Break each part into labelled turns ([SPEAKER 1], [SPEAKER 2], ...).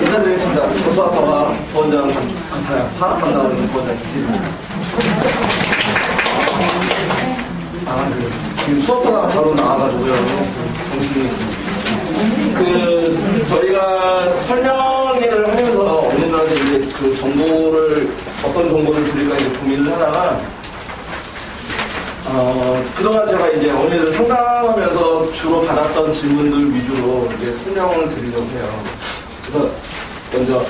[SPEAKER 1] 인사드리겠습니다. 고수학과가 부원장 파악한다고 하는 부원장 지금 수업하다가 바로 나와가지고요. 정신이. 저희가 설명회를 하면서 언니들한테 이제 그 정보를, 어떤 정보를 드릴까 이제 고민을 하다가, 그동안 제가 이제 언니들 상담하면서 주로 받았던 질문들 위주로 이제 설명을 드리려고 해요. 그래서 먼저,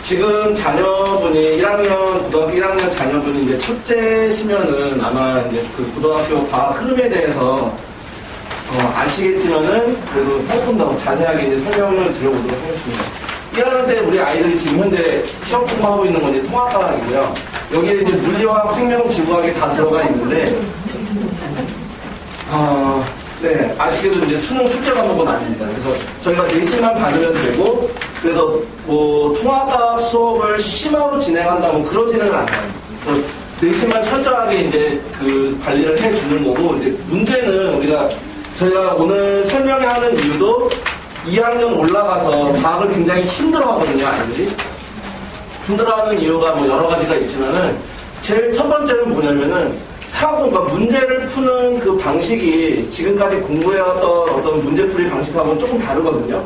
[SPEAKER 1] 지금 자녀분이 고등학교 1학년 자녀분이 이제 첫째시면은 아마 이제 그 고등학교 과학 흐름에 대해서 아시겠지만은 그래도 조금 더 자세하게 이제 설명을 드려보도록 하겠습니다. 1학년 때 우리 아이들이 지금 현재 시험 공부하고 있는 건 이제 통합과학이고요. 여기에 이제 물리화학, 생명, 지구학이 다 들어가 있는데, 네, 아쉽게도 이제 수능 출제 과목은 아닙니다. 그래서 저희가 내신만 받으면 되고, 그래서 뭐 통합과학 수업을 심화로 진행한다면 그러지는 않아요. 그래서 내신만 철저하게 이제 그 관리를 해주는 거고, 이제 문제는 저희가 오늘 설명하는 이유도 2학년 올라가서 과학을 굉장히 힘들어하거든요, 아이들이. 힘들어하는 이유가 뭐 여러 가지가 있지만은 제일 첫 번째는 뭐냐면은 그러니까 문제를 푸는 그 방식이 지금까지 공부해왔던 어떤 문제풀이 방식하고는 조금 다르거든요.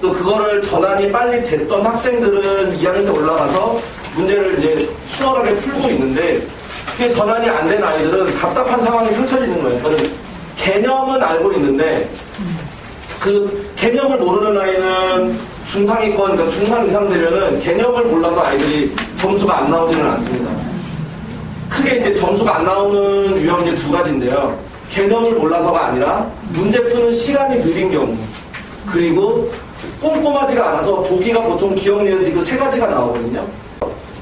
[SPEAKER 1] 또 그거를 전환이 빨리 됐던 학생들은 2학년 때 올라가서 문제를 이제 수월하게 풀고 있는데 그게 전환이 안 된 아이들은 답답한 상황이 펼쳐지는 거예요. 저는 개념은 알고 있는데 그 개념을 모르는 아이는 중상위권, 그러니까 중상 이상 되면은 개념을 몰라서 아이들이 점수가 안 나오지는 않습니다. 크게 이제 점수가 안 나오는 유형이 이제 두 가지인데요. 개념을 몰라서가 아니라 문제 푸는 시간이 느린 경우, 그리고 꼼꼼하지가 않아서 보기가 보통 기억, 니은지 그 세 가지가 나오거든요.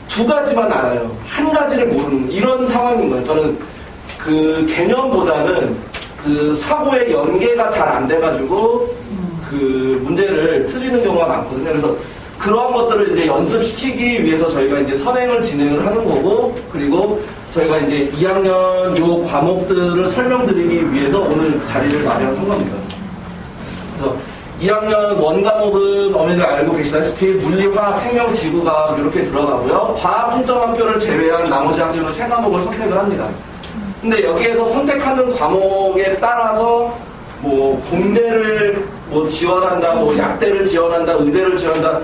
[SPEAKER 1] 두 가지만 알아요. 한 가지를 모르는 이런 상황인 거예요. 저는 그 개념보다는 그 사고의 연계가 잘 안 돼가지고 그 문제를 틀리는 경우가 많거든요. 그래서 그러한 것들을 이제 연습시키기 위해서 저희가 이제 선행을 진행을 하는 거고, 그리고 저희가 이제 2학년 요 과목들을 설명드리기 위해서 오늘 자리를 마련한 겁니다. 그래서 2학년 원과목은 어머니들 알고 계시다시피 물리, 화학, 생명, 지구과학 이렇게 들어가고요. 과학 중점 학교를 제외한 나머지 학교는 3과목을 선택을 합니다. 근데 여기에서 선택하는 과목에 따라서 뭐 공대를 뭐 지원한다, 뭐 약대를 지원한다, 의대를 지원한다,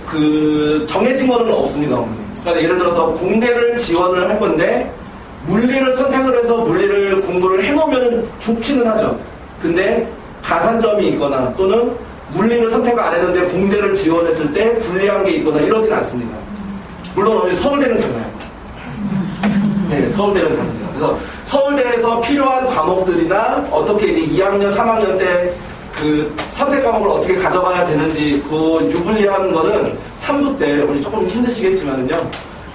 [SPEAKER 1] 그 정해진 거는 없습니다. 그러니까 예를 들어서 공대를 지원을 할 건데 물리를 선택을 해서 물리를 공부를 해놓으면 좋기는 하죠. 근데 가산점이 있거나 또는 물리를 선택을 안 했는데 공대를 지원했을 때 불리한 게 있거나 이러진 않습니다. 물론 서울대는 달라요. 네, 서울대는 다릅니다. 그래서 서울대에서 필요한 과목들이나 어떻게 이제 2학년, 3학년 때 그 선택 과목을 어떻게 가져가야 되는지 그 유불리한 거는 3부 때 우리 조금 힘드시겠지만은요.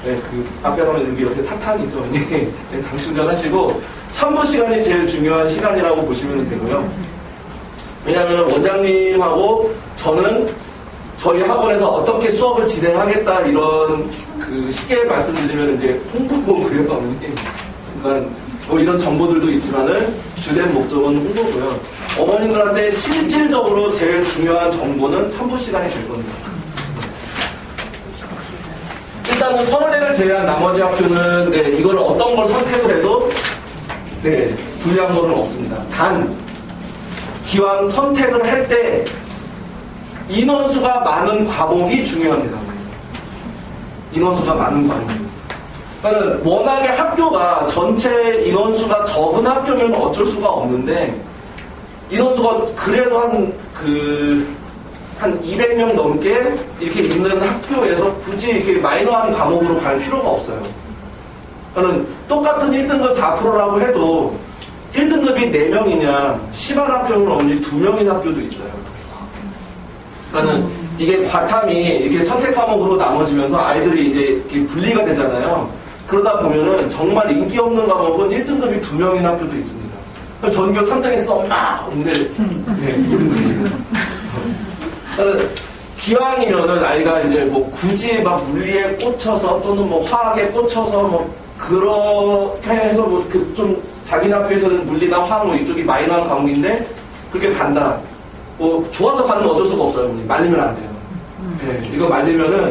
[SPEAKER 1] 네, 그 앞에 가면 여기 옆에 사탕이 있죠. 네, 당신전 하시고 3부 시간이 제일 중요한 시간이라고 보시면 되고요. 왜냐하면 원장님하고 저는 저희 학원에서 어떻게 수업을 진행하겠다 이런 그 쉽게 말씀드리면 이제 홍보고요. 그러니까 뭐 이런 정보들도 있지만은 주된 목적은 홍보고요. 어머님들한테 실질적으로 제일 중요한 정보는 3부 시간이 될 겁니다. 일단은 서울대를 제외한 나머지 학교는 네, 이걸 어떤 걸 선택을 해도 네, 불리한 거는 없습니다. 단 기왕 선택을 할 때 인원수가 많은 과목이 중요합니다. 인원수가 많은 과목입니다. 그러니까 워낙에 학교가 전체 인원수가 적은 학교면 어쩔 수가 없는데 인원수가 그래도 한 200명 넘게 이렇게 있는 학교에서 굳이 이렇게 마이너한 과목으로 갈 필요가 없어요. 그러니까 똑같은 1등급 4%라고 해도 1등급이 4명이냐 10한 학교는 없니 2명인 학교도 있어요. 그러니까 이게 과탐이 이렇게 선택 과목으로 나눠지면서 아이들이 이제 이렇게 분리가 되잖아요. 그러다 보면은 정말 인기 없는 과목은 1등급이 2명인 학교도 있습니다. 전교 3등에서 막 근데 네, 2등급이에요. 기왕이면은 아이가 이제 뭐 굳이 막 물리에 꽂혀서 또는 뭐 화학에 꽂혀서 뭐 그렇게 해서 뭐 좀 자기 학교에서는 물리나 화학 뭐 이쪽이 마이너한 과목인데 그렇게 간다. 뭐 좋아서 가는 건 어쩔 수가 없어요. 말리면 안 돼요. 네, 이거 말리면은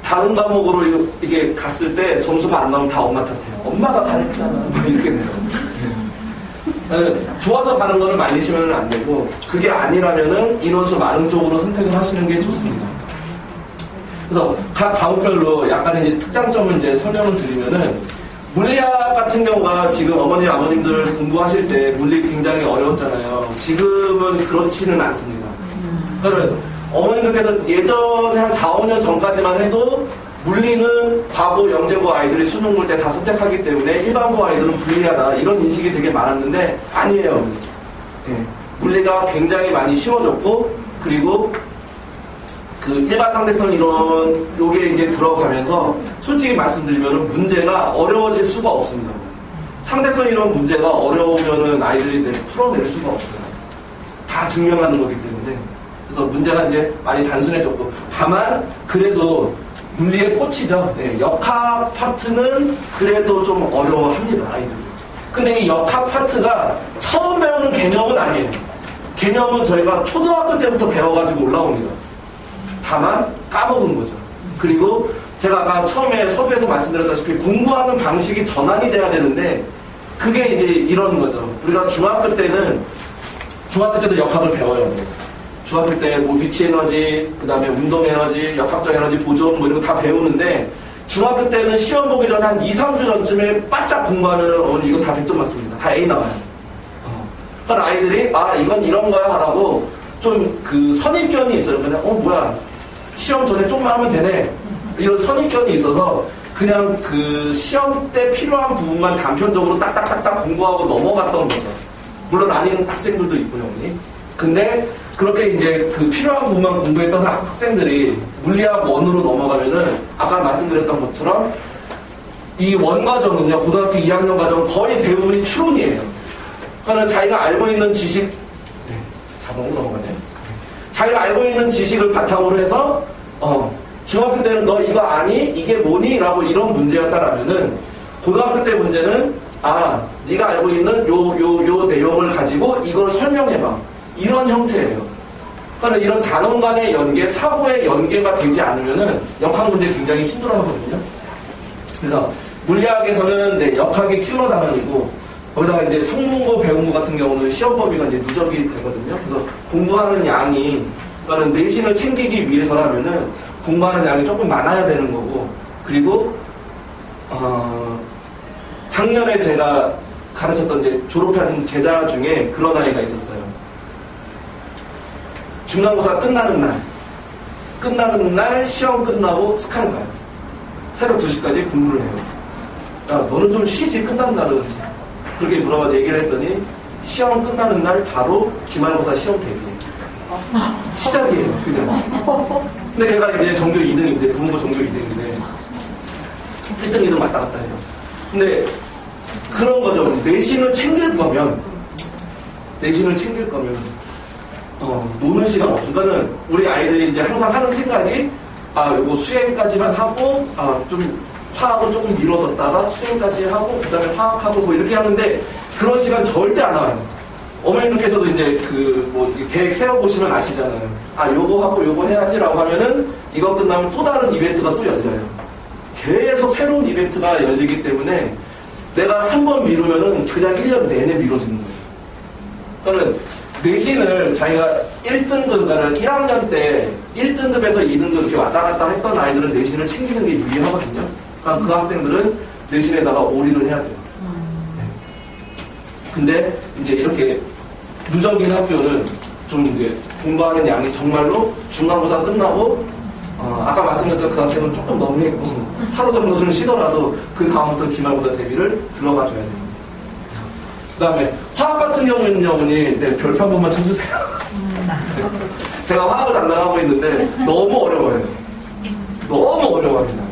[SPEAKER 1] 다른 과목으로 이게 갔을 때 점수가 안 나오면 다 엄마 탓해요. 엄마가 반했잖아. 뭐 이렇게 돼요. 좋아서 가는 거는 말리시면 안 되고 그게 아니라면은 인원수 많은 쪽으로 선택을 하시는 게 좋습니다. 그래서 각 과목별로 약간 이제 특장점을 이제 설명을 드리면은 물리학 같은 경우가 지금 어머니 아버님들 공부하실 때 물리 굉장히 어려웠잖아요. 지금은 그렇지는 않습니다. 그러니까 어머님들께서 예전에 한 4, 5년 전까지만 해도 물리는 과고, 영재고 아이들이 수능 볼 때 다 선택하기 때문에 일반고 아이들은 불리하다 이런 인식이 되게 많았는데 아니에요. 네. 물리가 굉장히 많이 쉬워졌고 그리고 그 일반 상대성 이론 요게 이제 들어가면서 솔직히 말씀드리면 문제가 어려워질 수가 없습니다. 상대성 이론 문제가 어려우면은 아이들이 풀어낼 수가 없어요. 다 증명하는 거기 때문에. 그래서 문제가 이제 많이 단순해졌고 다만 그래도 물리에 꽂히죠. 네, 역학 파트는 그래도 좀 어려워합니다, 아이들. 근데 이 역학 파트가 처음 배우는 개념은 아니에요. 개념은 저희가 초등학교 때부터 배워가지고 올라옵니다. 다만 까먹은 거죠. 그리고 제가 아까 처음에 서두에서 말씀드렸다시피 공부하는 방식이 전환이 돼야 되는데 그게 이제 이런 거죠. 우리가 중학교 때도 역학을 배워요. 중학교 때 뭐 위치 에너지, 그 다음에 운동 에너지, 역학적 에너지 보존 뭐 이런 거 다 배우는데 중학교 때는 시험 보기 전에 한 2, 3주 전쯤에 바짝 공부하면 어머니 이거 다 100점 맞습니다. 다 A 나와요. 그러니까 아이들이 이건 이런 거야 하라고 좀 그 선입견이 있어요. 그냥 뭐야 시험 전에 조금만 하면 되네. 이런 선입견이 있어서 그냥 그 시험 때 필요한 부분만 단편적으로 딱딱딱딱 공부하고 넘어갔던 거죠. 물론 아닌 학생들도 있고요, 어머니. 근데 그렇게 이제 그 필요한 부분만 공부했던 학생들이 물리학 1으로 넘어가면은 아까 말씀드렸던 것처럼 이 원과정은요, 고등학교 2학년 과정 거의 대부분이 추론이에요. 그러니까 자기가 알고 있는 지식, 자동으로 넘어가네. 자기가 알고 있는 지식을 바탕으로 해서, 중학교 때는 너 이거 아니? 이게 뭐니? 라고 이런 문제였다라면은, 고등학교 때 문제는, 네가 알고 있는 요 내용을 가지고 이걸 설명해봐. 이런 형태예요. 그러니까 이런 단원 간의 연계, 사고의 연계가 되지 않으면은 역학 문제 굉장히 힘들어 하거든요. 그래서 물리학에서는 역학이 킬러 단원이고, 거기다가 이제 성문고, 배운고 같은 경우는 시험 범위가 이제 누적이 되거든요. 그래서 공부하는 양이, 그러니까 내신을 챙기기 위해서라면은 공부하는 양이 조금 많아야 되는 거고, 그리고, 작년에 제가 가르쳤던 이제 졸업한 제자 중에 그런 아이가 있었어요. 중간고사 끝나는 날 시험 끝나고 스카를 가요. 새벽 2시까지 공부를 해요. 야, 너는 좀 쉬지, 끝나는 날은. 그렇게 물어봐 얘기를 했더니 시험 끝나는 날 바로 기말고사 시험 대비해요. 시작이에요, 그냥. 근데 걔가 이제 전교 2등인데, 부문고 전교 2등인데 1등, 2등 왔다 갔다 해요. 근데 그런 거죠. 내신을 챙길 거면 노는 시간 없어. 그러니까는 우리 아이들이 이제 항상 하는 생각이 요거 수행까지만 하고 좀 화학을 조금 미뤄뒀다가 수행까지 하고 그다음에 화학하고 뭐 이렇게 하는데 그런 시간 절대 안 와요. 어머님들께서도 이제 계획 세워보시면 아시잖아요. 요거 하고 요거 해야지라고 하면은 이거 끝나면 또 다른 이벤트가 또 열려요. 계속 새로운 이벤트가 열리기 때문에 내가 한 번 미루면은 그냥 1년 내내 미뤄지는 거예요. 그러니까 내신을 자기가 1등급, 그러니까 1학년 때 1등급에서 2등급 이렇게 왔다 갔다 했던 아이들은 내신을 챙기는 게 유리하거든요. 그러니까 그 학생들은 내신에다가 올인을 해야 돼요. 근데 이제 이렇게 누적인 학교는 좀 이제 공부하는 양이 정말로 중간고사 끝나고 아까 말씀드렸던 그 학생은 조금 너무했고 하루 정도 좀 쉬더라도 그 다음부터 기말고사 대비를 들어가 줘야 됩니다. 그 다음에 화학 같은 경우는요, 별표 한 번만 쳐주세요. 제가 화학을 담당하고 있는데 너무 어려워요. 너무 어려워합니다.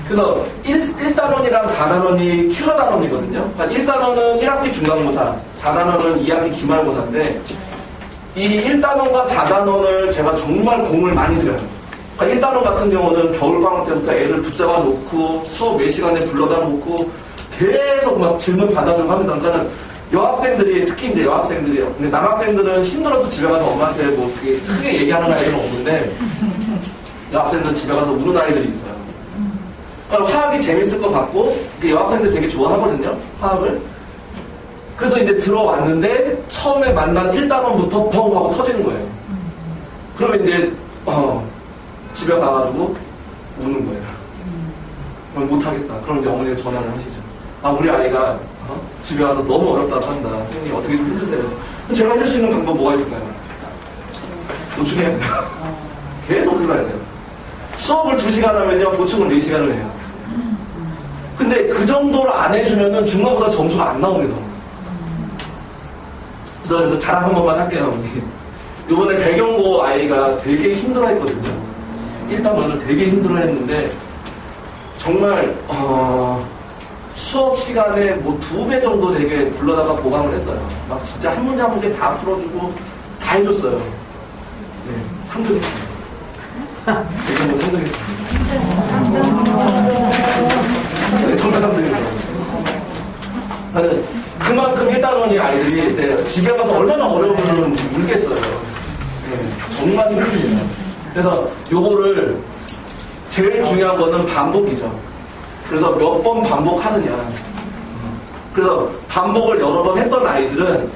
[SPEAKER 1] 그래서 1단원이랑 4단원이 킬러 단원이거든요. 그러니까 1단원은 1학기 중간고사, 4단원은 2학기 기말고사인데 이 1단원과 4단원을 제가 정말 공을 많이 들여요. 그러니까 1단원 같은 경우는 겨울방학 때부터 애들 붙잡아 놓고 수업 몇 시간에 불러다 놓고 계속 막 질문 받아주고 합니다. 그러니까는 여학생들이, 특히 이제 여학생들이요. 근데 남학생들은 힘들어도 집에 가서 엄마한테 뭐 크게 얘기하는 아이들은 없는데 여학생들은 집에 가서 우는 아이들이 있어요. 그러니까 화학이 재밌을 것 같고 여학생들 되게 좋아하거든요. 화학을. 그래서 이제 들어왔는데 처음에 만난 1단원부터 펑 하고 터지는 거예요. 그러면 이제 집에 가가지고 우는 거예요. 그럼 못하겠다. 그럼 이제 어머니가 전화를 하시죠. 아, 우리 아이가 집에 와서 너무 어렵다고 한다. 선생님 어떻게 좀 해주세요. 제가 해줄 수 있는 방법 뭐가 있을까요? 노출해야 돼요. 계속 불러야 돼요. 수업을 2시간 하면요 보충을 4시간을 해요. 근데 그 정도를 안 해주면은 중간고사 점수가 안 나옵니다. 그래서 자랑 한 번만 할게요. 이번에 배경고 아이가 되게 힘들어했거든요. 1단원을 되게 힘들어했는데 정말 수업 시간에 뭐 2배 정도 되게 불러다가 보강을 했어요. 막 진짜 한 문제 한 문제 다 풀어주고 다 해줬어요. 네, 3등 했습니다. 배경고 3등 했습니다. 네, 정말 3등 했어요. 나는 그만큼 1단원이 아이들이 네, 집에 가서 얼마나 어려우면 울겠어요. 네, 정말 힘들겠어요. 그래서 요거를 제일 중요한 거는 반복이죠. 그래서 몇 번 반복하느냐. 그래서 반복을 여러 번 했던 아이들은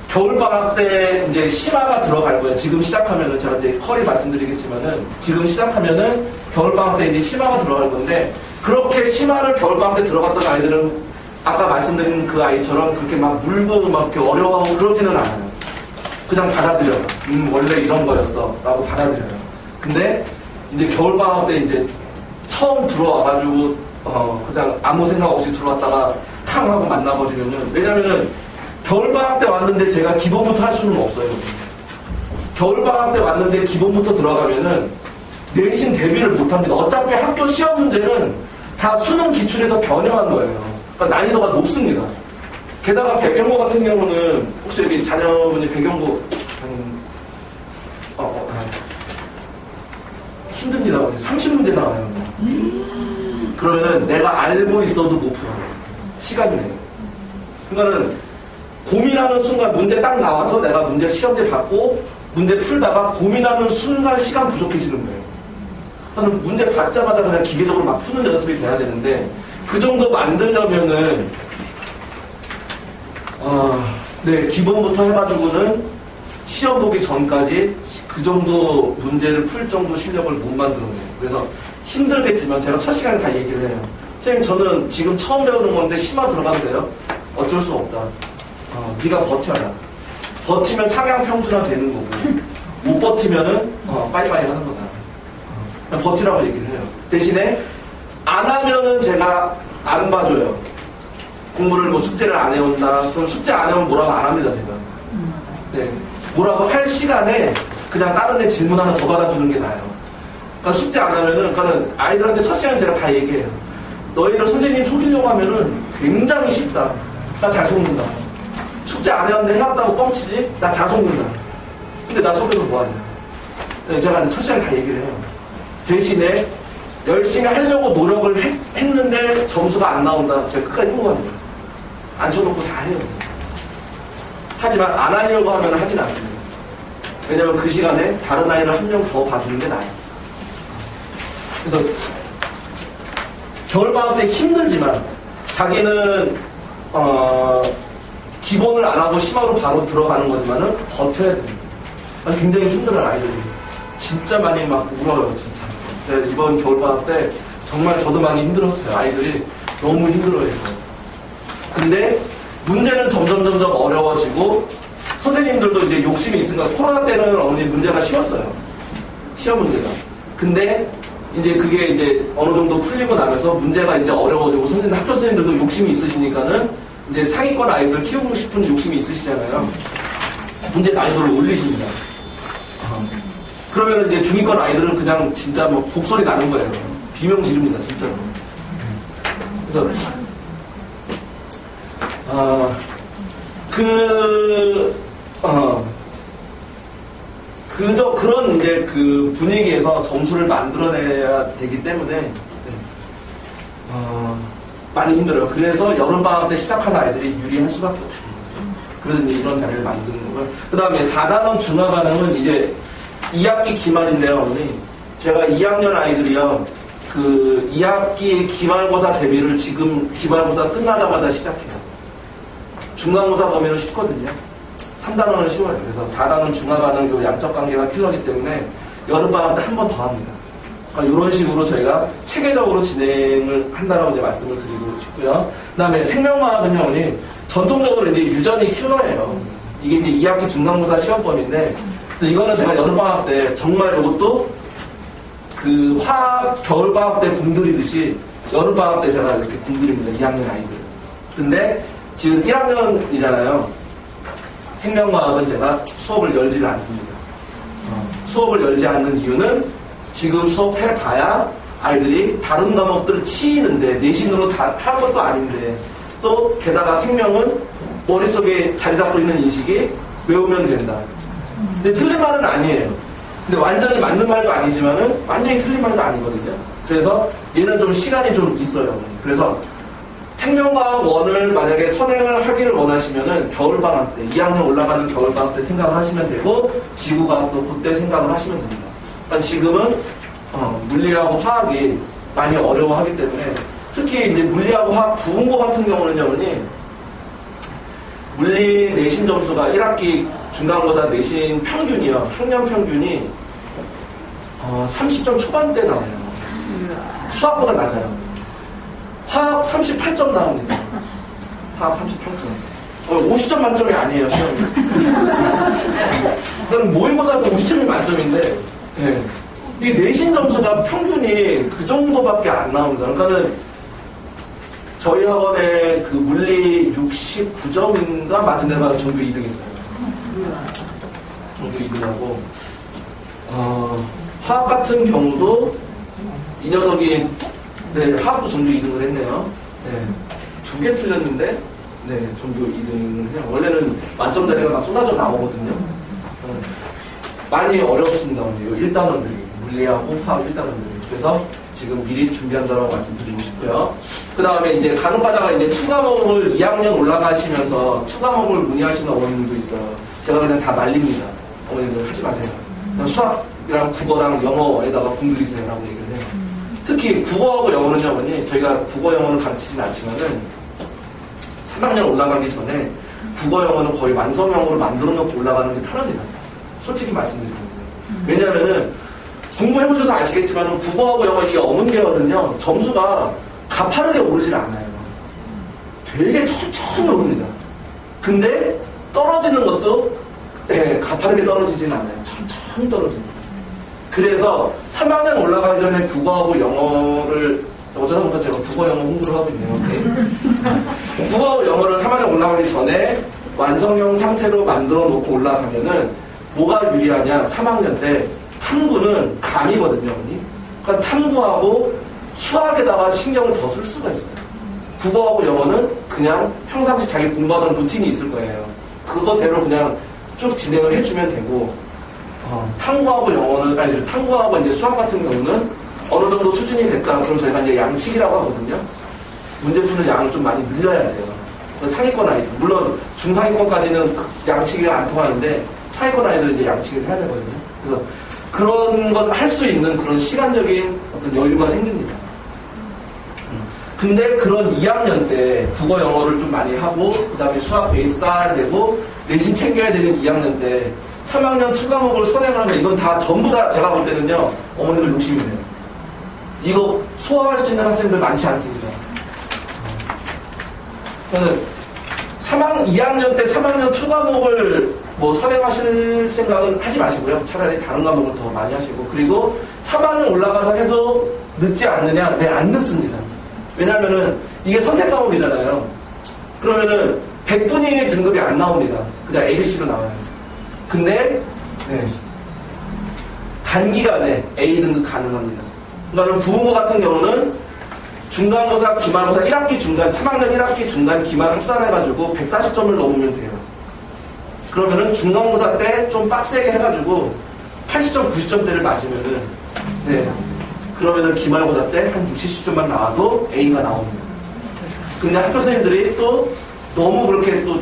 [SPEAKER 1] 겨울방학 때 이제 심화가 들어갈 거예요. 지금 시작하면은 제가 이제 커리 말씀드리겠지만은 지금 시작하면은 겨울방학 때 이제 심화가 들어갈 건데 그렇게 심화를 겨울방학 때 들어갔던 아이들은 아까 말씀드린 그 아이처럼 그렇게 막 물고 막 이렇게 어려워하고 그러지는 않아요. 그냥 받아들여요. 원래 이런 거였어. 라고 받아들여요. 근데 이제 겨울방학 때 이제 처음 들어와가지고 그냥 아무 생각 없이 들어왔다가 탕 하고 만나버리면은 왜냐면은 겨울방학 때 왔는데 제가 기본부터 할 수는 없어요. 겨울방학 때 왔는데 기본부터 들어가면은 내신 대비를 못합니다. 어차피 학교 시험 문제는 다 수능 기출에서 변형한 거예요. 그러니까 난이도가 높습니다. 게다가 배경고 같은 경우는 혹시 여기 자녀분이 배경고 힘듭니다. 30문제 나와요. 그러면은 내가 알고 있어도 못 풀어. 시간이 내요. 그러니까는 고민하는 순간 문제 딱 나와서 내가 문제 시험지 받고 문제 풀다가 고민하는 순간 시간 부족해지는 거예요. 저는 문제 받자마자 그냥 기계적으로 막 푸는 연습이 돼야 되는데 그 정도 만들려면은 네, 기본부터 해가지고는 시험 보기 전까지 그 정도 문제를 풀 정도 실력을 못 만드는 거예요. 그래서 힘들겠지만 제가 첫 시간에 다 얘기를 해요. 선생님 저는 지금 처음 배우는 건데 심화 들어가는데요. 어쩔 수 없다. 네가 버텨라. 버티면 상향 평준화 되는 거고 못 버티면은 빠이빠이 하는 거다. 그냥 버티라고 얘기를 해요. 대신에 안 하면은 제가 안 봐줘요. 공부를 뭐 숙제를 안 해온다. 그럼 숙제 안 해오면 뭐라고 안 합니다, 제가. 네. 뭐라고 할 시간에 그냥 다른 애 질문 하나 더 받아주는 게 나아요. 그러니까 숙제 안 하면은, 그러니까는 아이들한테 첫 시간에 제가 다 얘기해요. 너희들 선생님 속이려고 하면은 굉장히 쉽다. 나 잘 속는다. 숙제 안 해왔는데 해왔다고 뻥치지? 나 다 속는다. 근데 나 속여서 뭐하냐. 네, 제가 첫 시간에 다 얘기를 해요. 대신에 열심히 하려고 노력을 했는데 점수가 안 나온다. 제가 끝까지 행복합니다. 앉혀놓고 다 해요. 하지만 안 하려고 하면 하진 않습니다. 왜냐면 그 시간에 다른 아이를 한 명 더 봐주는 게 나아요. 그래서 겨울방학 때 힘들지만 자기는 기본을 안 하고 심화로 바로 들어가는 거지만은 버텨야 됩니다. 굉장히 힘들어요, 아이들이. 진짜 많이 막 울어요, 진짜. 이번 겨울방학 때 정말 저도 많이 힘들었어요. 아이들이 너무 힘들어해서. 근데 문제는 점점 어려워지고 선생님들도 이제 욕심이 있으니까 코로나 때는 어머니 문제가 쉬웠어요. 시험 문제가. 근데 이제 그게 이제 어느 정도 풀리고 나면서 문제가 이제 어려워지고 학교 선생님들도 욕심이 있으시니까는 이제 상위권 아이들 키우고 싶은 욕심이 있으시잖아요. 문제 난이도를 올리십니다. 그러면 이제 중위권 아이들은 그냥 진짜 뭐 곡소리 나는 거예요. 비명 지릅니다, 진짜로. 그래서, 그런 이제 그 분위기에서 점수를 만들어내야 되기 때문에 많이 힘들어요. 그래서 여름방학 때 시작한 아이들이 유리할 수밖에 없어요. 그래서 이제 이런 자리를 만드는 거고요. 그 다음에 4단원 중화반응은 이제 2학기 기말인데요, 어머니. 제가 2학년 아이들이요, 그 2학기 기말고사 대비를 지금 기말고사 끝나자마자 시작해요. 중간고사 범위는 쉽거든요. 3단원은 쉬워요. 그래서 4단원 중화반응 요 양적 관계가 킬러기 때문에 여름방학 때 한 번 더 합니다. 그러니까 이런 식으로 저희가 체계적으로 진행을 한다라고 이제 말씀을 드리고 싶고요. 그 다음에 생명과학은요, 어머니. 전통적으로 이제 유전이 킬러예요. 이게 이제 2학기 중간고사 시험범인데, 이거는 제가 여름방학 때 정말 이것도 그 화학 겨울방학 때 공들이듯이 여름방학 때 제가 이렇게 공들입니다. 2학년 아이들. 근데 지금 1학년이잖아요. 생명과학은 제가 수업을 열지를 않습니다. 수업을 열지 않는 이유는 지금 수업해봐야 아이들이 다른 과목들을 치이는데 내신으로 다 할 것도 아닌데 또 게다가 생명은 머릿속에 자리 잡고 있는 인식이 외우면 된다. 근데 틀린 말은 아니에요. 근데 완전히 맞는 말도 아니지만은 완전히 틀린 말도 아니거든요. 그래서 얘는 좀 시간이 좀 있어요. 그래서 생명과학 1을 만약에 선행을 하기를 원하시면은 겨울방학 때, 2학년 올라가는 겨울방학 때 생각을 하시면 되고, 지구과학도 그때 생각을 하시면 됩니다. 그러니까 지금은 물리하고 화학이 많이 어려워하기 때문에 특히 이제 물리하고 화학 부분고 같은 경우는요, 물리 내신 점수가 1학기 중간고사 내신 평균이요. 학년 평균이 30점 초반대 나와요. 수학보다 낮아요. 화학 38점 나옵니다. 화학 38점. 50점 만점이 아니에요, 시험이. 그럼 모의고사도 50점이 만점인데, 네. 이 내신 점수가 평균이 그 정도밖에 안 나옵니다. 그러니까는 저희 학원에 그 물리 69점인가 맞은 데가 전교 2등 했어요. 전교 2등하고, 화학 같은 경우도 이 녀석이, 네, 화학도 전교 2등을 했네요. 네. 2개 틀렸는데, 네, 전교 2등을 해요. 원래는 만점자리가 막 쏟아져 나오거든요. 많이 어렵습니다. 1단원들이. 물리하고 화학 1단원들이. 그래서 지금 미리 준비한다고 말씀드리고 싶고요. 그 다음에 이제 간혹가다가 이제 추가목을 2학년 올라가시면서 추가목을 문의하시는 어머님도 있어요. 제가 그냥 다 말립니다. 어머님들 하지 마세요. 그냥 수학이랑 국어랑 영어에다가 공들이세요라고 얘기를 해요. 특히 국어하고 영어는요, 어머니, 저희가 국어 영어를 가르치진 않지만은 3학년 올라가기 전에 국어 영어는 거의 완성형으로 만들어 놓고 올라가는 게 편합니다. 솔직히 말씀드리면. 왜냐면은 공부해보셔서 아시겠지만 국어하고 영어 이 어문 계열은요, 점수가 가파르게 오르질 않아요. 되게 천천히 오릅니다. 근데 떨어지는 것도 가파르게 떨어지진 않아요. 천천히 떨어집니다. 그래서 3학년 올라가기 전에 국어하고 영어를 어쩌다보니까 제가 국어 영어 홍보를 하고 있네요. 국어하고 영어를 3학년 올라가기 전에 완성형 상태로 만들어 놓고 올라가면은 뭐가 유리하냐? 3학년 때 탐구는 감이거든요. 그러니까 탐구하고 수학에다가 신경을 더 쓸 수가 있어요. 국어하고 영어는 그냥 평상시 자기 공부하던 루틴이 있을 거예요. 그거대로 그냥 쭉 진행을 해주면 되고, 탐구하고 영어는, 아니, 탐구하고 이제 수학 같은 경우는 어느 정도 수준이 됐다. 그럼 저희가 이제 양치기라고 하거든요. 문제 푸는 양을 좀 많이 늘려야 돼요. 상위권 아이들. 물론 중상위권까지는 양치기가 안 통하는데, 상위권 아이들은 이제 양치기를 해야 되거든요. 그래서 그런 건 할 수 있는 그런 시간적인 어떤 여유가 생깁니다. 근데 그런 2학년 때 국어 영어를 좀 많이 하고, 그 다음에 수학 베이스 쌓아야 되고, 내신 챙겨야 되는 2학년 때 3학년 추가목을 선행을 하면 이건 다 전부 다 제가 볼 때는요, 어머니들 욕심이네요. 이거 소화할 수 있는 학생들 많지 않습니다. 그래서 2학년 때 3학년 추가목을 뭐 선행하실 생각은 하지 마시고요. 차라리 다른 과목을 더 많이 하시고, 그리고 3학년 올라가서 해도 늦지 않느냐? 네, 안 늦습니다. 왜냐면은 이게 선택 과목이잖아요. 그러면은 100분위 등급이 안 나옵니다. 그냥 ABC로 나와요. 근데 네, 단기간에 A 등급 가능합니다. 그러니까 부분고 같은 경우는 중간고사, 기말고사 1학기 중간, 3학년 1학기 중간 기말 합산해가지고 140점을 넘으면 돼요. 그러면은 중간고사 때 좀 빡세게 해가지고 80점, 90점대를 맞으면은, 네. 그러면은 기말고사 때 한 60, 70점만 나와도 A가 나옵니다. 근데 학교 선생님들이 또 너무 그렇게 또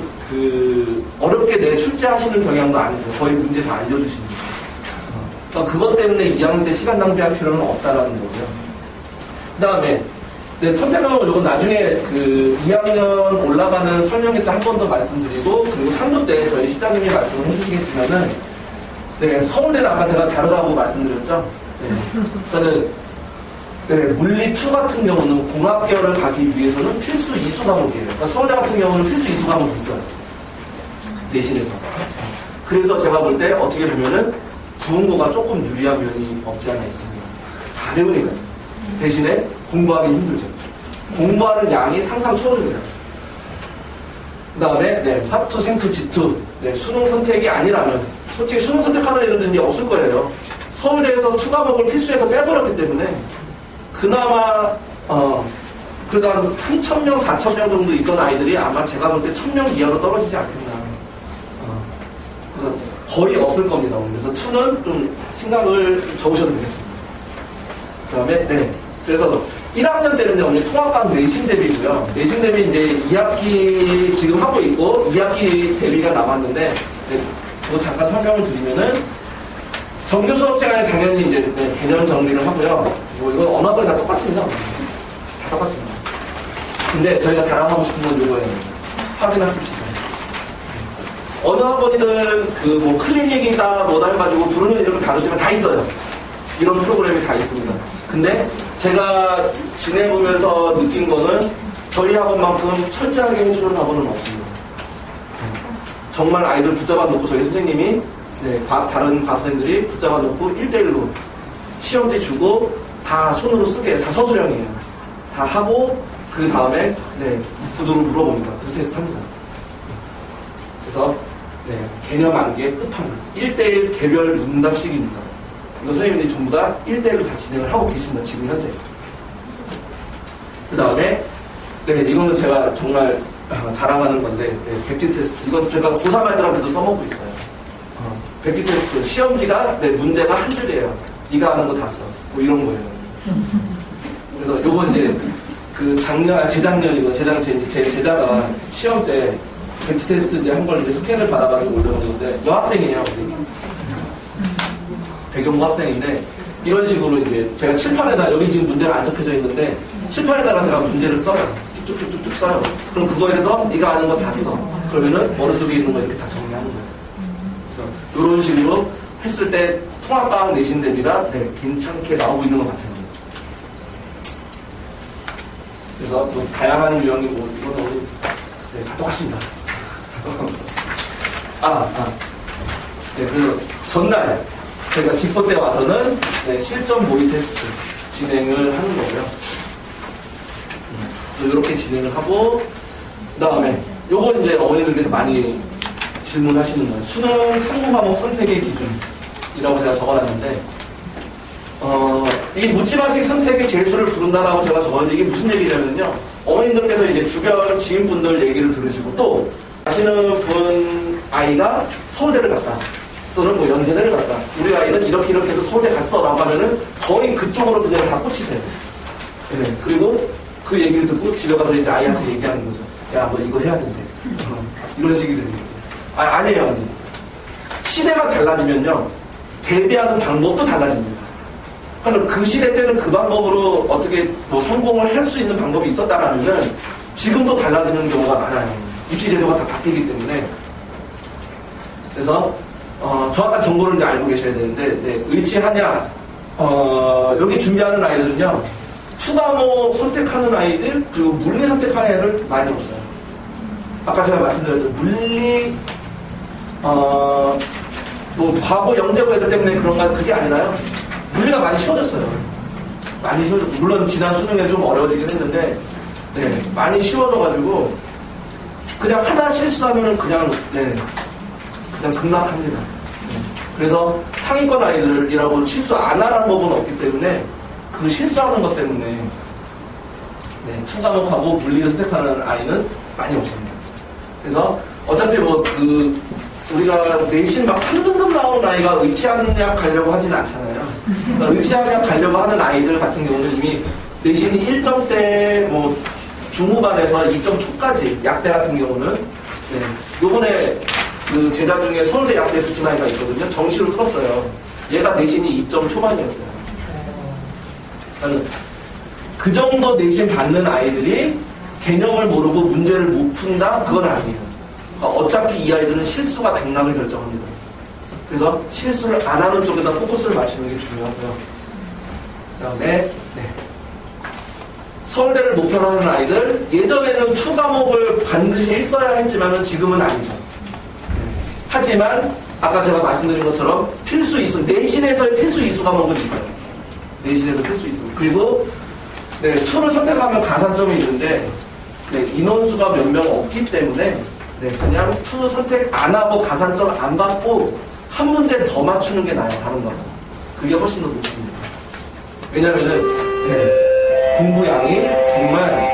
[SPEAKER 1] 어렵게 내 출제하시는 경향도 아니세요. 거의 문제 다 알려주십니다. 그러니까 그것 때문에 2학년 때 시간 낭비할 필요는 없다라는 거고요. 그 다음에, 네, 선택하고 이건 나중에 2학년 올라가는 설명회 때 한 번 더 말씀드리고, 그리고 3부 때 저희 실장님이 말씀을 해주시겠지만은, 네, 서울대는 아까 제가 다르다고 말씀드렸죠. 네. 저는 네, 물리2 같은 경우는 공학계열을 가기 위해서는 필수 이수 과목이에요. 그러니까 서울대 같은 경우는 필수 이수 과목이 있어요. 내신에서. 그래서 제가 볼 때 어떻게 보면은 부흥고가 조금 유리한 면이 없지 않아 있습니다. 다 배우니까. 대신에 공부하기 힘들죠. 공부하는 양이 상상 초월입니다. 그 다음에, 네, 파투, 생투, 지투. 네, 수능 선택이 아니라면, 솔직히 수능 선택하는 애들은 없을 거예요. 서울대에서 추가목을 필수해서 빼버렸기 때문에, 그나마 그래도 한 3,000명, 4,000명 정도 있던 아이들이 아마 제가 볼 때 1,000명 이하로 떨어지지 않겠나. 그래서 거의 없을 겁니다. 그래서 2는 좀 생각을 적으셔도 되겠습니다. 그 다음에, 네. 그래서 1학년 때는요, 오늘 통합반 내신 대비고요. 내신 대비 이제 2학기 지금 하고 있고, 2학기 대비가 남았는데, 네, 그거 잠깐 설명을 드리면은, 정규 수업 시간에 당연히 이제 네, 개념 정리를 하고요. 뭐 이건 어느 학교나 다 똑같습니다. 다 똑같습니다. 근데 저희가 자랑하고 싶은 건 이거예요. 확인하십시오. 어느 학원이든 뭐 클리닉이다 뭐다 해가지고 부르는 이름을 다르지만 다 있어요. 이런 프로그램이 다 있습니다. 근데 제가 지내보면서 느낀 거는 저희 학원만큼 철저하게 해주는 학원은 없습니다. 정말 아이들 붙잡아 놓고 저희 선생님이 네, 다른 과학생들이 붙잡아 놓고 1대1로 시험지 주고 다 손으로 쓰게, 다 서술형이에요. 다 하고 그 다음에 네, 구두로 물어봅니다. 구두 테스트 합니다. 그래서 네, 개념 암기의 끝판왕 1대1 개별 문답식입니다. 이거 선생님들이 전부 다 1대1로 다 진행을 하고 계십니다. 지금 현재. 그 다음에 네, 이거는 제가 정말 자랑하는 건데 네, 백지 테스트. 이건 제가 고3 애들한테도 써먹고 있어요. 백지 테스트. 시험지가 네, 문제가 한 줄이에요. 네가 아는 거 다 써. 뭐 이런 거예요. 그래서 요거 이제 재작년이고 제 제자가 시험 때 백지 테스트 이제 한 걸 이제 스캔을 받아가지고 올려놓는데 여학생이에요. 배경고 학생인데 이런 식으로 이제 제가 칠판에다 여기 지금 문제가 안 적혀져 있는데 칠판에다가 제가 문제를 써요. 쭉쭉쭉쭉 써요. 그럼 그거에 대해서 네가 아는 거 다 써. 그러면은 머릿속에 있는 거 이렇게 다 정리하는 거예요. 그래서 이런 식으로 했을 때 통합과학 내신 대비가 네, 괜찮게 나오고 있는 것 같아요. 그래서 뭐 다양한 유형이 뭐 이건 우리 네, 다 똑같습니다. 네, 그래서 전날 제가 집보 때 와서는 네, 실전 모의 테스트 진행을 하는 거고요. 이렇게 진행을 하고 그 다음에 요거 이제 어머니들께서 많이 질문하시는 거예요. 수능 탐구 과목 선택의 기준이라고 제가 적어놨는데 이 묻지마식 선택의 재수를 부른다라고 제가 적었는데 이게 무슨 얘기냐면요. 어머님들께서 이제 주변 지인분들 얘기를 들으시고 또 아시는 분 아이가 서울대를 갔다. 또는 뭐 연세대를 갔다. 우리 아이는 이렇게 해서 서울대 갔어. 라고 하면은 거의 그쪽으로 그냥 다 꽂히세요. 네. 그리고 그 얘기를 듣고 집에 가서 이제 아이한테 얘기하는 거죠. 야, 너 이거 해야 된대. 이런 식이 됩니다. 아니에요, 아니에요. 시대가 달라지면요. 대비하는 방법도 달라집니다. 그러니까 그 시대 때는 그 방법으로 어떻게 뭐 성공을 할 수 있는 방법이 있었다라면은 지금도 달라지는 경우가 많아요. 입시 제도가 다 바뀌기 때문에. 그래서 정확한 정보를 이제 알고 계셔야 되는데 네, 의치하냐 여기 준비하는 아이들은요 추가모 선택하는 아이들 그리고 물리 선택하는 애들 많이 없어요. 아까 제가 말씀드렸죠. 물리 뭐 과거 영재고 애들 때문에 그런가 그게 아니라요. 물리가 많이 쉬워졌어요. 많이 쉬워졌고 물론 지난 수능에 좀 어려워지긴 했는데 네, 많이 쉬워져가지고 그냥 하나 실수하면은 그냥 급락합니다. 그래서 상위권 아이들이라고 실수 안 하라는 법은 없기 때문에 그 실수하는 것 때문에 네, 추가목하고 물리를 선택하는 아이는 많이 없습니다. 그래서 어차피 뭐 우리가 내신 막 3등급 나온 아이가 의치한약 가려고 하지는 않잖아요. 그러니까 의치한약 가려고 하는 아이들 같은 경우는 이미 내신이 1점대 뭐 중후반에서 2점 초까지 약대 같은 경우는 네. 요번에 그 제자 중에 서울대 약대 붙은 아이가 있거든요. 정시로 풀었어요. 얘가 내신이 2점 초반이었어요. 그러니까 그 정도 내신 받는 아이들이 개념을 모르고 문제를 못 푼다? 그건 아니에요. 그러니까 어차피 이 아이들은 실수가 당락을 결정합니다. 그래서 실수를 안 하는 쪽에다 포커스를 맞추는 게 중요하고요. 그 다음에 네. 서울대를 목표로 하는 아이들, 예전에는 추 과목을 반드시 했어야 했지만 지금은 아니죠. 하지만 아까 제가 말씀드린 것처럼 필수 이수, 내신에서의 필수 이수 과목은 있어요. 내신에서 필수 이수. 그리고 네, 추를 선택하면 가산점이 있는데 네, 인원수가 몇 명 없기 때문에 네, 그냥 추 선택 안 하고 가산점 안 받고 한 문제 더 맞추는 게 나아요. 다른 거. 그게 훨씬 더 높습니다. 왜냐면은 네, 공부량이 정말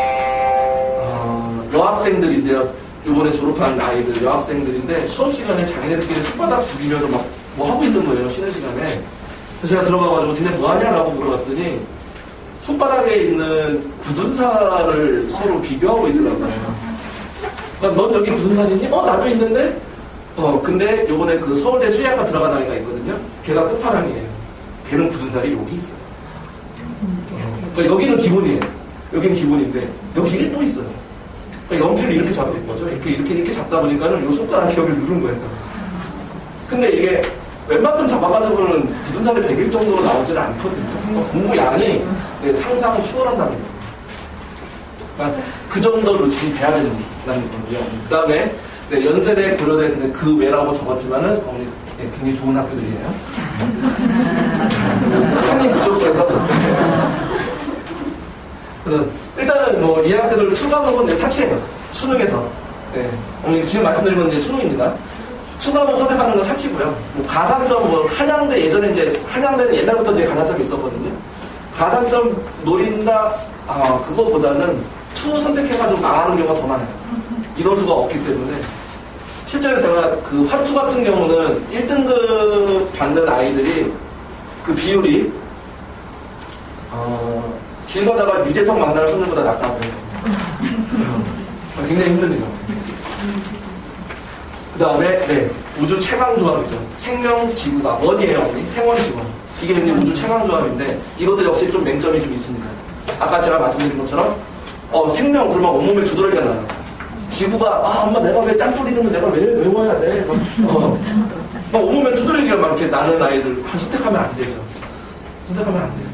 [SPEAKER 1] 여학생들인데요. 이번에 졸업한 아이들 여학생들인데 수업 시간에 자기네들끼리 손바닥 부비면서 막 뭐 하고 있는 거예요. 쉬는 시간에. 그래서 제가 들어가가지고 니네 뭐 하냐라고 물어봤더니 손바닥에 있는 굳은살을 서로 비교하고 있더라고요. 그러니까 넌 여기 굳은살 있니? 나도 있는데? 근데 요번에 그 서울대 수의학과 들어간 아이가 있거든요. 걔가 끝판왕이에요. 걔는 굳은살이 여기 있어요. 그러니까 여기는 기본이에요. 여기는 기본인데 여기에 또 있어요. 그러니까 연필을 이렇게 잡는 거죠. 이렇게 잡다 보니까는 요 손가락이 여기를 누른 거예요. 근데 이게 웬만큼 잡아가지고는 굳은살이 100일 정도로 나오지는 않거든요. 그러니까 공부량이 네, 상상을 초월한다는 거예요. 그러니까 그 정도 루틴이 돼야 된다는 거고요. 그 다음에 네, 연세대, 고려대 근데 그 외라고 적었지만은 네, 굉장히 좋은 학교들이에요. 상임 그쪽에서 그래서 일단은 뭐 이 학교들 추가목은 네, 사치예요. 수능에서. 네. 지금 말씀드린 건 이제 수능입니다. 추가목 선택하는 건 사치고요. 뭐 가산점 뭐 한양대 예전에 이제 한양대는 옛날부터 이제 가산점이 있었거든요. 가산점 노린다 그것보다는 추 선택해가지고 망하는 경우가 더 많아요. 인원수가 없기 때문에. 실제로 제가 그 화투 같은 경우는 1등급 받는 아이들이 그 비율이 길 가다가 유재석 만나는 손님보다 낫다고 해요. 굉장히 힘듭니다. 그 다음에 네, 우주 최강조합이죠. 생명지구가 원이에요. 생원지구. 이게 이제 우주 최강조합인데 이것도 역시 좀 맹점이 좀 있습니다. 아까 제가 말씀드린 것처럼 생명 그러면 온몸에 두드러기가 나요. 지구가 엄마 내가 왜 짱 뿌리는 거 내가 왜 외워야 돼? 온몸에 두드러기가 막 이렇게 나는 아이들 선택하면 안 되죠. 선택하면 안 돼요.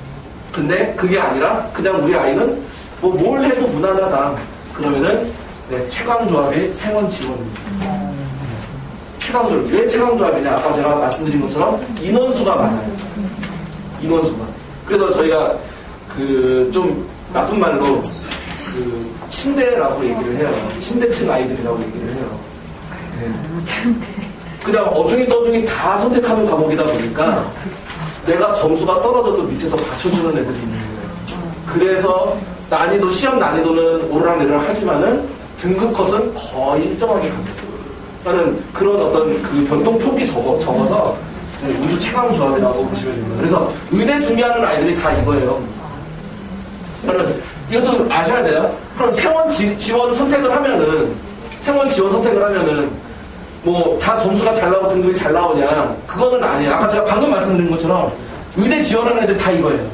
[SPEAKER 1] 근데 그게 아니라 그냥 우리 아이는 뭐 뭘 해도 무난하다. 그러면은 네, 최강조합이 생원지원입니다. 최강조합. 왜 최강조합이냐? 아까 제가 말씀드린 것처럼 인원수가 많아요. 인원수가. 그래서 저희가 그 좀 나쁜 말로 그 침대라고 얘기를 해요. 침대층 아이들이라고 얘기를 해요. 네. 그냥 어중이 떠중이 다 선택하는 과목이다 보니까 내가 점수가 떨어져도 밑에서 받쳐주는 애들이 있는 거예요. 그래서 난이도, 시험 난이도는 오르락내리락 하지만은 등급 컷은 거의 일정하게 갑니다. 그러니까 그런 어떤 그 변동폭이 적어서 우주 최강 조합이라고 보시면 됩니다. 그래서 의대 준비하는 아이들이 다 이거예요. 그러면 이것도 아셔야 돼요. 그럼 생원 지원 선택을 하면은 뭐 다 점수가 잘 나오고 등급이 잘 나오냐? 그거는 아니에요. 아까 제가 방금 말씀드린 것처럼 의대 지원하는 애들 다 이거예요.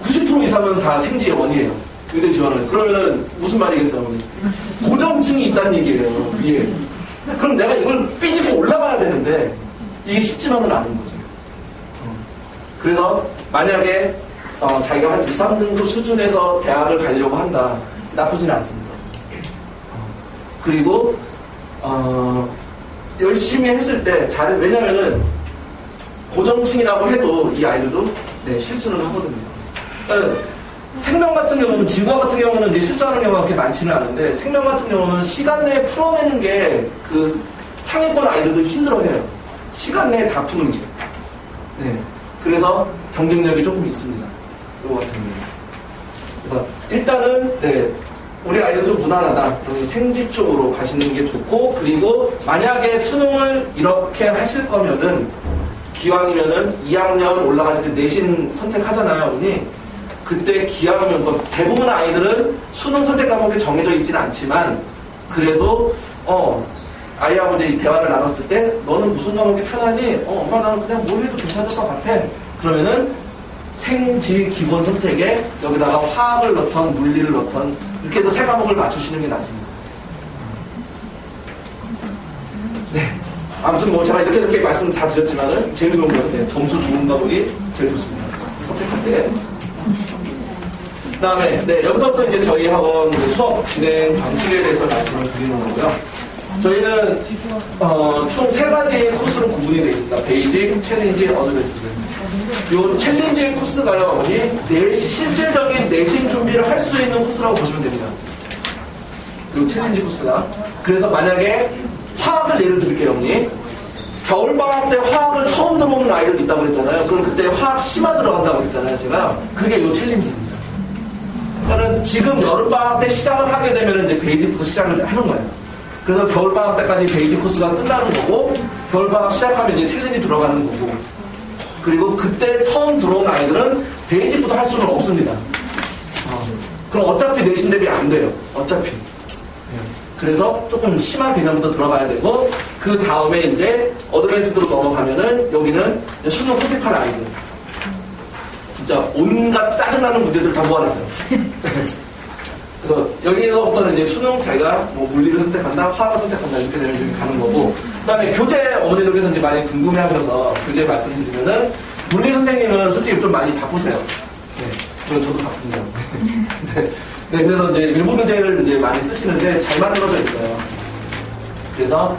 [SPEAKER 1] 90% 이상은 다 생지의 원이에요. 의대 지원은. 그러면은 무슨 말이겠어요? 고정층이 있다는 얘기예요. 위에. 그럼 내가 이걸 삐지고 올라가야 되는데 이게 쉽지만은 않은 거죠. 그래서 만약에 자기가 한 2, 3등급 수준에서 대학을 가려고 한다. 나쁘진 않습니다. 그리고 열심히 했을 때 왜냐면은 고정층이라고 해도 이 아이들도 네, 실수는 하거든요. 그러니까 생명 같은 경우는, 지구학 같은 경우는 이제 실수하는 경우가 그렇게 많지는 않은데 생명 같은 경우는 시간 내에 풀어내는 게 그 상위권 아이들도 힘들어해요. 시간 내에 다 푸는 게. 네. 그래서 경쟁력이 조금 있습니다. 이거 같은 경우. 그래서 일단은 네, 우리 아이도 좀 무난하다. 그러면 생지 쪽으로 가시는 게 좋고, 그리고 만약에 수능을 이렇게 하실 거면은, 기왕이면은 2학년 올라가실 때 내신 선택하잖아요, 어머니. 그때 기왕이면, 대부분 아이들은 수능 선택 과목이 정해져 있지는 않지만, 그래도, 아이하고 이제 대화를 나눴을 때, 너는 무슨 과목이 편하니? 엄마 나는 그냥 뭘 해도 괜찮을 것 같아. 그러면은, 생지 기본 선택에 여기다가 화학을 넣던 물리를 넣던 이렇게 해서 세 과목을 맞추시는 게 낫습니다. 네. 아무튼 뭐 제가 이렇게 말씀 다 드렸지만은 제일 좋은 것은 점수 좋은 과목이 제일 좋습니다. 선택할 때. 그 다음에, 네, 여기서부터 이제 저희 학원 수업 진행 방식에 대해서 말씀을 드리는 거고요. 저희는, 총 3가지 코스로 구분이 되어 있습니다. 베이직, 챌린지, 어드밴스드. 요 챌린지 코스가요, 실질적인 내신 준비를 할 수 있는 코스라고 보시면 됩니다. 요 챌린지 코스가. 그래서 만약에 화학을 예를 들게요, 형님. 겨울방학 때 화학을 처음 들어보는 아이들도 있다고 그랬잖아요. 그럼 그때 화학 심화 들어간다고 그랬잖아요, 제가. 그게 요 챌린지입니다. 그러니까 지금 여름방학 때 시작을 하게 되면 이제 베이직부터 시작을 하는 거예요. 그래서 겨울방학 때까지 베이직 코스가 끝나는 거고, 겨울방학 시작하면 이제 챌린지 들어가는 거고, 그리고 그때 처음 들어온 아이들은 베이직부터 할 수는 없습니다. 그럼 어차피 내신 대비 안 돼요. 어차피. 그래서 조금 심한 개념부터 들어가야 되고, 그 다음에 이제 어드밴스드로 넘어가면은 여기는 수능 선택할 아이들. 진짜 온갖 짜증나는 문제들 다 모아놨어요. 그래서 여기서부터는 이제 수능 자기가 뭐 물리를 선택한다, 화학을 선택한다 이렇게 되면 여기 가는 거고, 그 다음에 교재 어머니들께서 이제 많이 궁금해하셔서 교재 말씀드리면은 물리 선생님은 솔직히 좀 많이 바쁘세요. 네, 그건 저도 바쁩니다. 네, 그래서 이제 일부 문제를 이제 많이 쓰시는데 잘 만들어져 있어요. 그래서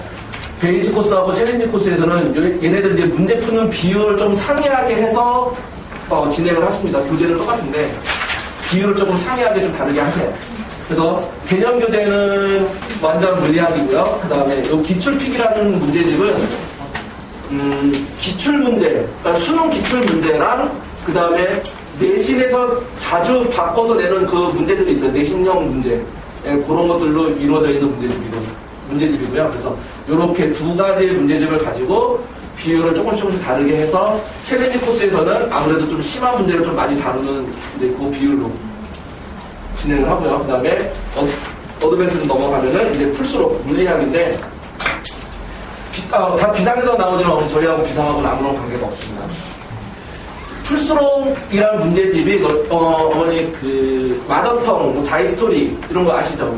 [SPEAKER 1] 베이직 코스하고 챌린지 코스에서는 얘네들 이제 문제 푸는 비율을 좀 상이하게 해서 진행을 하십니다. 교재는 똑같은데 비율을 조금 상이하게 좀 다르게 하세요. 그래서 개념 교재는 완전 물리학이고요. 그 다음에 이 기출픽이라는 문제집은 기출 문제, 그러니까 수능 기출 문제랑 그 다음에 내신에서 자주 바꿔서 내는 그 문제들이 있어요. 내신형 문제. 그런 것들로 이루어져 있는 문제집이고요. 그래서 이렇게 2가지 문제집을 가지고 비율을 조금씩 다르게 해서 챌린지 코스에서는 아무래도 좀 심한 문제를 좀 많이 다루는 그 비율로 진행을 하고요. 그 다음에 어드밴스로 넘어가면은 이제 풀수록 물리학인데 다 비상에서 나오지만 저희하고 비상하고는 아무런 관계가 없습니다. 풀수록이라는 문제집이 어머니 그 마더텅, 자이스토리 이런 거 아시죠?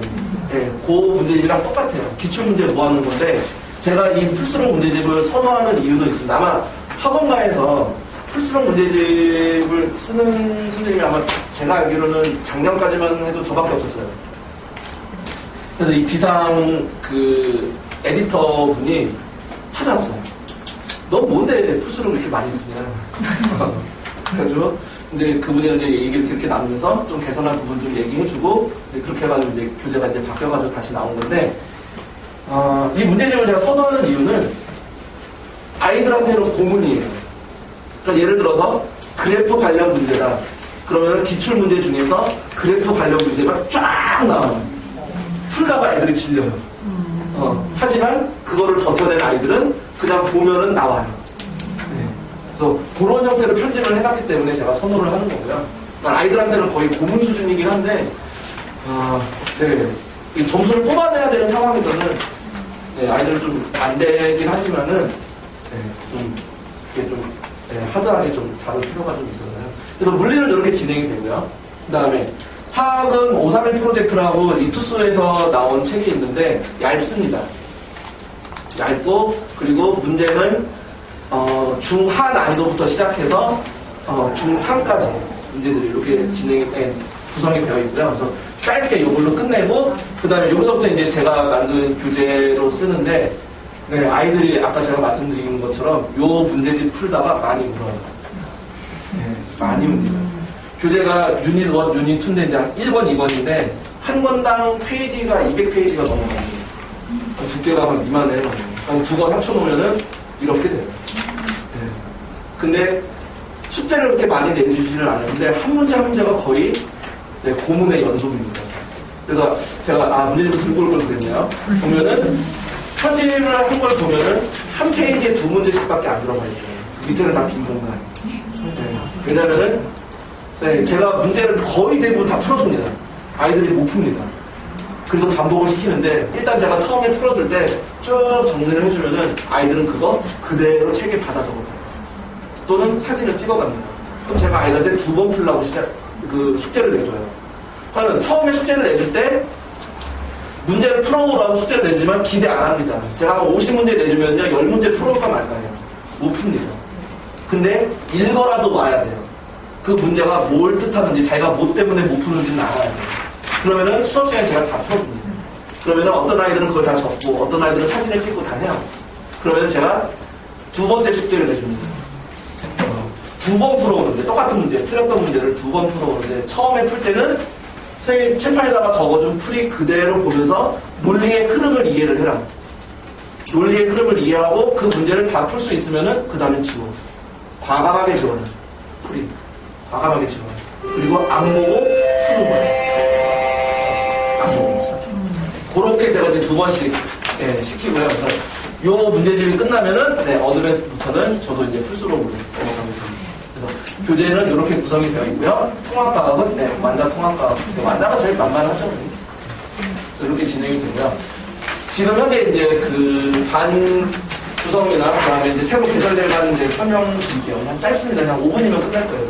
[SPEAKER 1] 네, 그 문제집이랑 똑같아요. 기출문제 모아놓은 건데 제가 이 풀수록 문제집을 선호하는 이유도 있습니다. 아마 학원가에서 풀수록 문제집을 쓰는 선생님이 아마 제가 알기로는 작년까지만 해도 저밖에 없었어요. 그래서 이 비상 그 에디터 분이 찾아왔어요. 너 뭔데 풀수록 이렇게 많이 쓰냐? 그래가지고 이제 그분이 이제 얘기를 그렇게 나누면서 좀 개선할 부분 좀 얘기해주고 그렇게 해가지고 이제 교재가 이제 바뀌어가지고 다시 나온 건데 이 문제집을 제가 선호하는 이유는 아이들한테는 고문이에요. 그러니까 예를 들어서 그래프 관련 문제다. 그러면 기출 문제 중에서 그래프 관련 문제가 쫙 나와요. 풀다가 아이들이 질려요. 하지만 그거를 버텨낸 아이들은 그냥 보면은 나와요. 네. 그래서 그런 형태로 편집을 해놨기 때문에 제가 선호를 하는 거고요. 그러니까 아이들한테는 거의 고문 수준이긴 한데, 네. 이 점수를 뽑아내야 되는 상황에서는 네, 아이들은 좀 안 되긴 하지만은 네, 좀 이게 좀 하드하게 좀 다룰 필요가 좀 있어서요. 그래서 물리는 이렇게 진행이 되고요. 그 다음에 화학은 531 프로젝트라고 이 투수에서 나온 책이 있는데 얇습니다. 얇고 그리고 문제는 중하 난이도부터 시작해서 중3까지 문제들이 이렇게 구성이 되어 있고요. 그래서 짧게 이걸로 끝내고 그 다음에 여기서부터 이제 제가 만든 교재로 쓰는데 네, 아이들이 아까 제가 말씀드린 것처럼 요 문제집 풀다가 많이 울어요. 네, 많이 웁니다. 교재가 유닛 1, 유닛 2인데 이제 1권, 2권인데 한 권당 페이지가 200페이지가 넘어가요. 두께가 한 이만해요. 한 2권 합쳐놓으면은 이렇게 돼요. 네. 근데 숙제를 그렇게 많이 내주지를 않는데 한 문제 한 문제가 거의 네, 고문의 연속입니다. 그래서 제가 문제집을 들고 올 걸 그랬네요. 보면은 편집을 한 걸 보면은 한 페이지에 2문제씩밖에 안 들어가 있어요. 밑에는 다 빈 공간. 네. 왜냐면은 네, 제가 문제를 거의 대부분 다 풀어줍니다. 아이들이 못 풉니다. 그래서 반복을 시키는데 일단 제가 처음에 풀어줄 때 쭉 정리를 해주면은 아이들은 그거 그대로 책에 받아 적어요. 또는 사진을 찍어갑니다. 그럼 제가 아이들한테 2번 풀라고 숙제를 내줘요. 그러면 처음에 숙제를 내줄 때 문제를 풀어오라고 숙제를 내지만 기대 안 합니다. 제가 한 50문제 내주면요 10문제 풀어올까 말까요. 못 풉니다. 근데 읽어라도 와야 돼요. 그 문제가 뭘 뜻하는지 자기가 뭐 때문에 못 푸는지는 알아야 돼요. 그러면은 수업 시간에 제가 다 풀어줍니다. 그러면은 어떤 아이들은 그걸 다 적고 어떤 아이들은 사진을 찍고 다 해요. 그러면 제가 2번째 숙제를 내줍니다. 2번 풀어오는데 똑같은 문제, 틀렸던 문제를 2번 풀어오는데 처음에 풀 때는 선생님 칠판에다가 적어준 풀이 그대로 보면서 논리의 흐름을 이해를 해라. 논리의 흐름을 이해하고 그 문제를 다 풀 수 있으면은 그 다음에 지워. 과감하게 지워라. 풀이. 과감하게 지워라. 그리고 안 보고 푸는 거예요. 안 보고. 그렇게 제가 이제 2번씩 시키고요. 그래서 요 문제집이 끝나면은 어드밴스부터는 저도 이제 풀수록으로 넘어가면 됩니다. 그래서 교재는 이렇게 구성이 되어 있고요. 통합과학은 완자 통합과학. 완자가 제일 만만하죠. 이렇게 진행이 되고요. 지금 현재 이제 그 반 구성이나 그다음에 이제 새로 개설될 반 이제 설명 드릴게요. 그냥 짧습니다. 그냥 5분이면 끝날 거예요.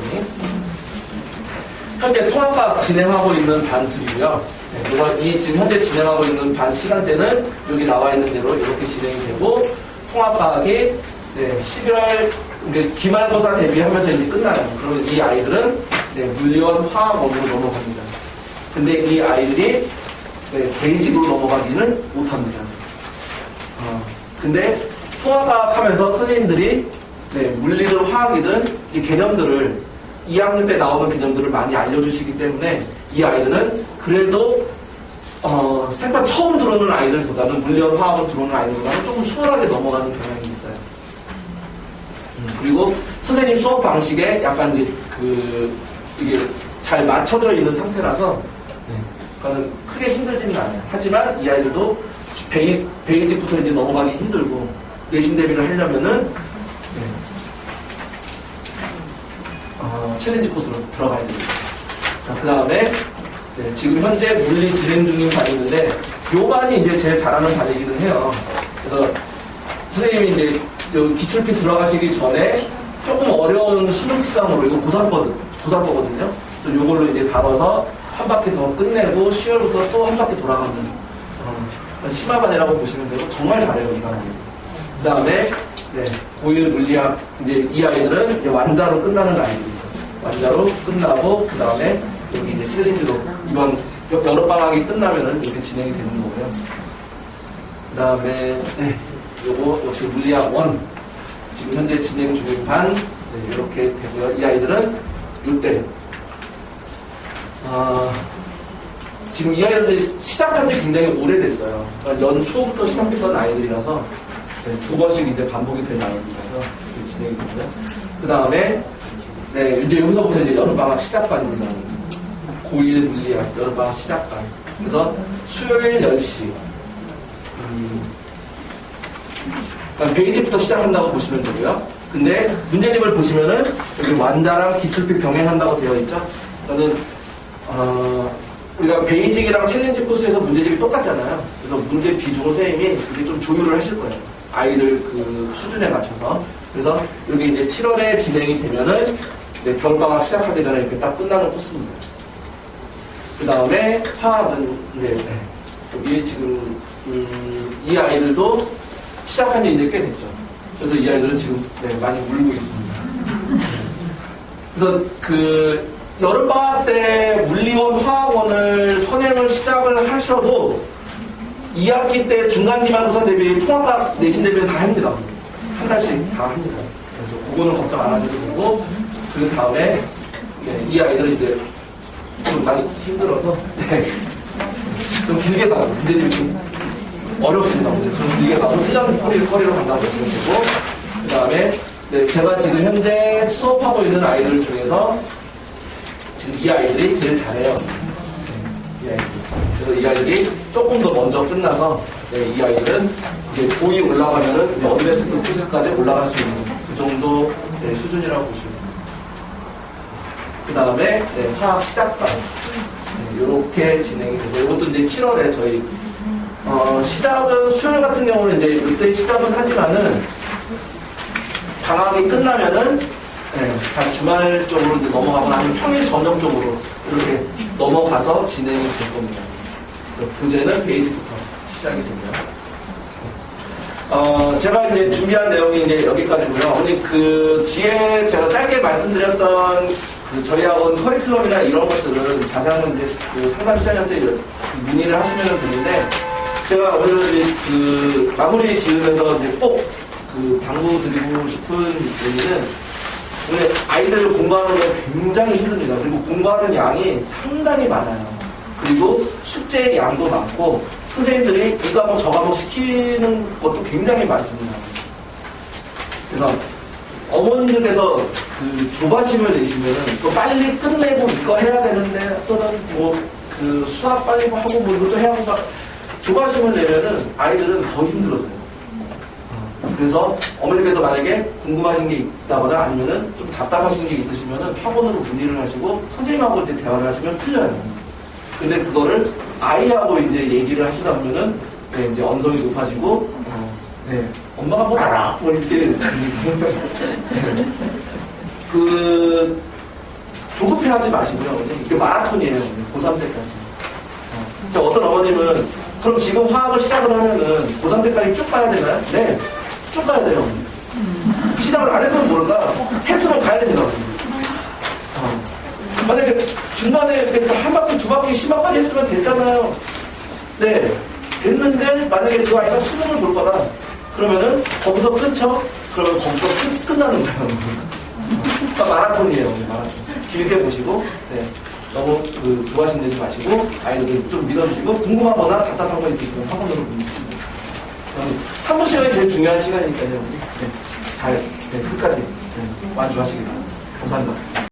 [SPEAKER 1] 현재 통합과학 진행하고 있는 반들이고요. 그래서 이 지금 현재 진행하고 있는 반 시간대는 여기 나와 있는 대로 이렇게 진행이 되고 통합과학이 11월 기말고사 대비하면서 이제 끝나요. 그러면 이 아이들은 물리원 화학원으로 넘어갑니다. 근데 이 아이들이 베이직으로 넘어가기는 못합니다. 근데 통합과학 하면서 선생님들이 물리든 화학이든 이 개념들을 2학년 때 나오는 개념들을 많이 알려주시기 때문에 이 아이들은 그래도 생판 처음 들어오는 아이들보다는 물리원 화학을 들어오는 아이들보다는 조금 수월하게 넘어가는 경향이 있어요. 그리고 선생님 수업 방식에 약간 이제 이게 잘 맞춰져 있는 상태라서 그거는 크게 힘들지는 않아요. 하지만 이 아이들도 베이직부터 이제 넘어가기 힘들고 내신 대비를 하려면은 챌린지 코스로 들어가야 됩니다. 그 다음에 지금 현재 물리 진행 중인 반이는데 요 반이 이제 제일 잘하는 반이기는 해요. 그래서 선생님이 이제 기출피 들어가시기 전에 조금 어려운 수능 특강으로 이거 고사거든요. 요걸로 이제 다뤄서 한 바퀴 더 끝내고 10월부터 또 한 바퀴 돌아가는 심화반이라고 보시면 되고 정말 잘해요 이 반이. 그 다음에 고1 물리학 이제 이 아이들은 이제 완자로 끝나는 아이들이죠. 완자로 끝나고 그 다음에 여기 이제 챌린지로 이번 여름방학이 끝나면은 이렇게 진행이 되는 거고요. 그 다음에 요거 역시 물리학 1 지금 현재 진행 중인 반 이렇게 되고요. 이 아이들은 이때 지금 이 아이들이 시작한 지 굉장히 오래됐어요. 그러니까 연초부터 시작했던 아이들이라서 2번씩 이제 반복이 된 아이들이라서 이렇게 진행이 되고요. 그 다음에 이제 여기서부터 이제 여름방학 시작반입니다. 고1 물리학 여름방학 시작반. 그래서 수요일 10시. 그러니까 베이직부터 시작한다고 보시면 되고요. 근데 문제집을 보시면은 여기 완자랑 기출피 병행한다고 되어 있죠. 저는 우리가 베이직이랑 챌린지 코스에서 문제집이 똑같잖아요. 그래서 문제 비중을 선생님이 이렇게 좀 조율을 하실 거예요. 아이들 그 수준에 맞춰서. 그래서 여기 이제 7월에 진행이 되면은 겨울방학 시작하기 전에 이렇게 딱 끝나는 코스입니다. 그 다음에 화학은 여기 지금 이 아이들도 시작한 지 이제 꽤 됐죠. 그래서 이 아이들은 지금 많이 울고 있습니다. 그래서 그 여름방학 때 물리원 화학원을 선행을 시작을 하셔도 2학기 때 중간 기말고사 대비 통합과학 내신 대비는 다 합니다. 한 달씩 다 합니다. 그래서 그거는 걱정 안 하셔도 되고 그 다음에 이 아이들은 이제 좀 많이 힘들어서 좀 길게 가요. 문제집이 좀 어렵습니다. 좀 길게 가서 1년 커리로 간다고 보시면 되고 그 다음에 제가 지금 현재 수업하고 있는 아이들 중에서 지금 이 아이들이 제일 잘해요. 이 아이들. 그래서 이 아이들이 조금 더 먼저 끝나서 이 아이들은 이제 고2 올라가면은 이제 어드밴스드 코스까지 올라갈 수 있는 그 정도 수준이라고 보시면 됩니다. 그 다음에 화학 시작반 이렇게 진행이 되고 이것도 이제 7월에 저희 시작은 수요일 같은 경우는 이제 이때 시작은 하지만은 방학이 끝나면은 다 주말 쪽으로 이제 넘어가거나 아니면 평일 저녁 쪽으로 이렇게 넘어가서 진행이 될 겁니다. 교재는 베이직부터 시작이 됩니다. 제가 이제 준비한 내용이 이제 여기까지고요. 오늘 그 뒤에 제가 짧게 말씀드렸던 그 저희 학원 커리큘럼이나 이런 것들은 자세한 이제 그 상담 시장한테 문의를 하시면 되는데 제가 오늘 이제 그 마무리 지으면서 이제 꼭 그 당부드리고 싶은 얘기는 오늘 아이들 공부하는 게 굉장히 힘듭니다. 그리고 공부하는 양이 상당히 많아요. 그리고 숙제의 양도 많고 선생님들이 이 과목 저 과목 시키는 것도 굉장히 많습니다. 그래서 어머님들께서 그 조바심을 내시면은 또 빨리 끝내고 이거 해야 되는데 또는 뭐 그 수학 빨리 하고 뭐 이것도 해야 하고 조바심을 내면은 아이들은 더 힘들어져요. 그래서 어머님께서 만약에 궁금하신 게 있다거나 아니면은 좀 답답하신 게 있으시면은 학원으로 문의를 하시고 선생님하고 이제 대화를 하시면 틀려요. 근데 그거를 아이하고 이제 얘기를 하시다 보면은 이제 언성이 높아지고 엄마가 뭐 알아 뭐 이렇게 그 조급해하지 마시고요. 이게 마라톤이에요. 고3 때까지. 어떤 어머님은 그럼 지금 화학을 시작을 하면은 고3 때까지 쭉 가야 되나요? 네, 쭉 가야 돼요. 시작을 안 했으면 모를까 했으면 가야 됩니다. 만약에 중간에 한 바퀴, 두 바퀴, 10바퀴 했으면 됐잖아요. 네, 됐는데 만약에 그 아이가 수능을 볼 거다. 그러면은 거기서 끊죠? 그러면 거기서 끝나는 거예요. 그러니까 마라톤이에요. 마라톤. 길게 보시고 너무 그 조바심 내지 마시고 아이들을 좀 믿어주시고 궁금하거나 답답한 거 있으시면 학원으로 보내주시고 3부 시간이 제일 중요한 시간이니까요. 잘 끝까지 완주하시기 바랍니다. 감사합니다.